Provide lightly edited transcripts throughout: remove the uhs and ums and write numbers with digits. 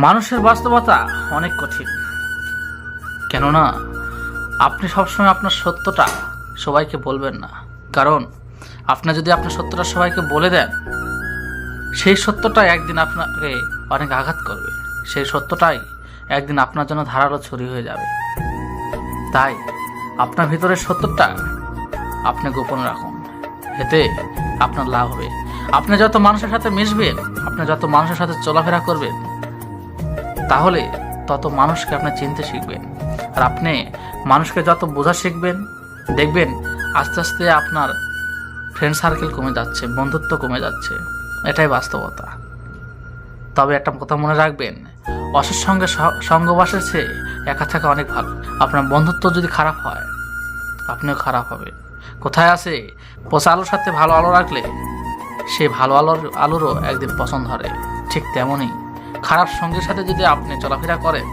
মানুষের বাস্তবতা অনেক কঠিন, কেননা আপনি সবসময় আপনার সত্যটা সবাইকে বলবেন না। কারণ আপনি যদি আপনার সত্যটা সবাইকে বলে দেন, সেই সত্যটা একদিন আপনাকে অনেক আঘাত করবে। সেই সত্যটাই একদিন আপনার জন্য ধারালো ছুরি হয়ে যাবে। তাই আপনার ভিতরের সত্যটা আপনি গোপন রাখুন, এতে আপনার লাভ হবে। আপনি যত মানুষের সাথে মিশবেন, আপনি যত মানুষের সাথে চলাফেরা করবেন, তাহলে তত মানুষকে আপনি চিনতে শিখবেন। আর আপনি মানুষকে যত বোঝা শিখবেন, দেখবেন আস্তে আস্তে আপনার ফ্রেন্ড সার্কেল কমে যাচ্ছে, বন্ধুত্ব কমে যাচ্ছে। এটাই বাস্তবতা। তবে একটা কথা মনে রাখবেন, অসৎ সঙ্গে সঙ্গবাসের চেয়ে একা থাকা অনেক ভালো। আপনার বন্ধুত্ব যদি খারাপ হয়, আপনিও খারাপ হবে। কোথায় আছে, পচা আলোর সাথে ভালো আলো রাখলে সেই ভালো আলোরও একদিন পছন্দ ধরে। ঠিক তেমনই খারাপ সঙ্গের সাথে যদি আপনি চলাফেরা করেন,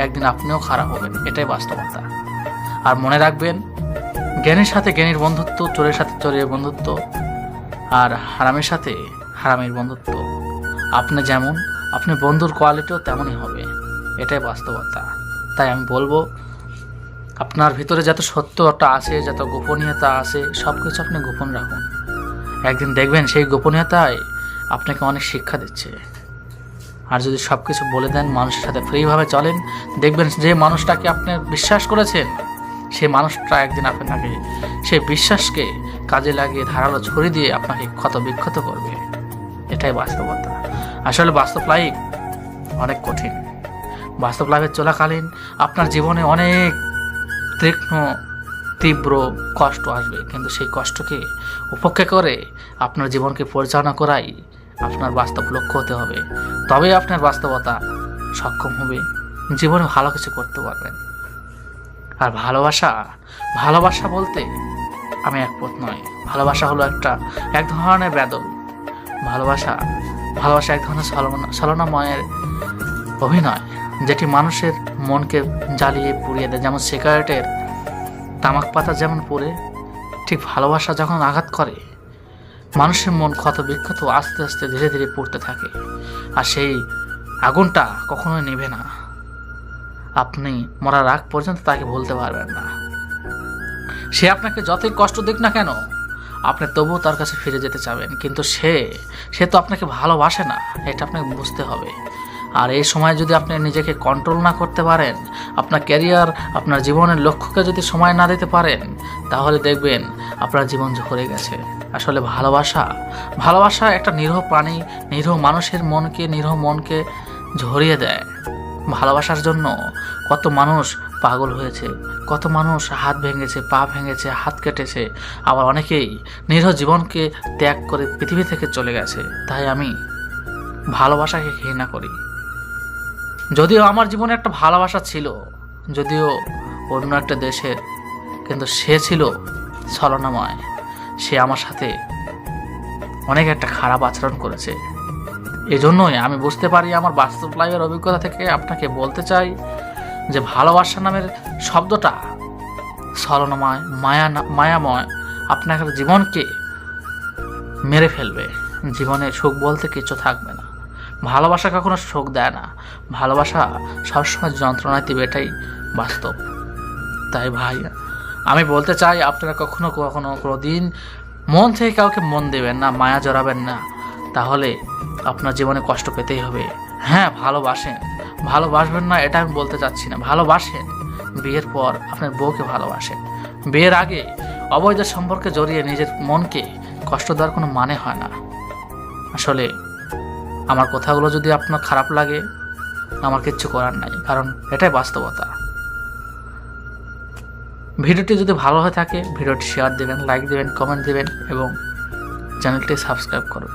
একদিন আপনিও খারাপ হবেন। এটাই বাস্তবতা। আর মনে রাখবেন, জ্ঞানীর সাথে জ্ঞানীর বন্ধুত্ব, চোরের সাথে চোরের বন্ধুত্ব, আর হারামের সাথে হারামের বন্ধুত্ব। আপনি যেমন, আপনি বন্ধুর কোয়ালিটিও তেমনই হবে। এটাই বাস্তবতা। তাই আমি বলবো, আপনার ভিতরে যত সত্যটা আছে, যত গোপনীয়তা আছে, সব কিছু আপনি গোপন রাখুন। একদিন দেখবেন সেই গোপনীয়তায় আপনাকে অনেক শিক্ষা দিচ্ছে। আর যদি সব কিছু বলে দেন, মানুষের সাথে ফ্রিভাবে চলেন, দেখবেন যে মানুষটাকে আপনি বিশ্বাস করেছেন, সেই মানুষটা একদিন আপনাকে সেই বিশ্বাসকে কাজে লাগিয়ে ধারালো ছুরি দিয়ে আপনাকে ক্ষত বিক্ষত করবে। এটাই বাস্তবতা। আসলে বাস্তব লাইফ অনেক কঠিন। বাস্তব লাইফে চলাকালীন আপনার জীবনে অনেক তীব্র কষ্ট আসবে, কিন্তু সেই কষ্টকে উপেক্ষা করে আপনার জীবনকে পরিচালনা করাই আপনার বাস্তব লক্ষ্য হতে হবে। তবেই আপনার বাস্তবতা সক্ষম হবে, জীবনে ভালো কিছু করতে পারবেন। আর ভালোবাসা বলতে আমি একমত নয়। ভালোবাসা হলো এক ধরনের বেদল। ভালোবাসা এক ধরনের ছলনাময়ের অভিনয়, যেটি মানুষের মনকে জ্বালিয়ে পুড়িয়ে দেয়। যেমন সিগারেটের তামাক পাতা যেমন পুড়ে, ঠিক ভালোবাসা যখন আঘাত করে, মানুষের মন ক্ষত বিক্ষত আস্তে আস্তে ধীরে ধীরে পুড়তে থাকে। আর সেই আগুনটা কখনোই নেভে না। আপনি মরার আগ পর্যন্ত তাকে ভুলতে পারবেন না। সে আপনাকে যতই কষ্ট দিক না কেন, আপনি তবুও তার কাছে ফিরে যেতে চাবেন। কিন্তু সে তো আপনাকে ভালোবাসে না, এটা আপনাকে বুঝতে হবে। আর এই সময় যদি আপনি নিজেকে কন্ট্রোল না করতে পারেন, আপনার ক্যারিয়ার, আপনার জীবনের লক্ষ্যকে যদি সময় না দিতে পারেন, তাহলে দেখবেন আপনার জীবন ঝরে গেছে। আসলে ভালোবাসা একটা নিরীহ প্রাণী, নিরীহ মানুষের নিরীহ মনকে ঝরিয়ে দেয়। ভালোবাসার জন্য কত মানুষ পাগল হয়েছে, কত মানুষ হাত ভেঙেছে, পা ভেঙেছে, হাত কেটেছে, আবার অনেকেই নিরীহ জীবনকে ত্যাগ করে পৃথিবী থেকে চলে গেছে। তাই আমি ভালোবাসাকে ঘৃণা করি। যদিও আমার জীবনে একটা ভালোবাসা ছিল, যদিও অন্য একটা দেশের, কিন্তু সে ছিল ছলনাময়। সে আমার সাথে অনেক একটা খারাপ আচরণ করেছে। এজন্যই আমি বুঝতে পারি, আমার বাস্তব লাইফের অভিজ্ঞতা থেকে আপনাকে বলতে চাই যে ভালোবাসা নামের শব্দটা ছলনাময়, মায়াময়, আপনার জীবনকে মেরে ফেলবে। জীবনে সুখ বলতে কিছু থাকবে না। ভালোবাসা কখনো সুখ দেয় না, ভালোবাসা সবসময় যন্ত্রণায় দিবে। এটাই বাস্তব। তাই ভাই, আমি বলতে চাই, আপনারা কখনো কোনো দিন মন থেকে কাউকে মন দেবেন না, মায়া জড়াবেন না, তাহলে আপনার জীবনে কষ্ট পেতেই হবে। হ্যাঁ, ভালোবাসবেন না এটা আমি বলতে চাচ্ছি না। ভালোবাসেন, বিয়ের পর আপনার বউকে ভালোবাসেন। বিয়ের আগে অবৈধ সম্পর্কে জড়িয়ে নিজের মনকে কষ্ট দেওয়ার কোনো মানে হয় না। আসলে আমার কথাগুলো যদি আপনার খারাপ লাগে, আমার কিচ্ছু করার নাই, কারণ এটাই বাস্তবতা। ভিডিওটি যদি ভালো হয়ে থাকে, ভিডিওটি শেয়ার দেবেন, লাইক দেবেন, কমেন্ট দেবেন এবং চ্যানেলটি সাবস্ক্রাইব করুন।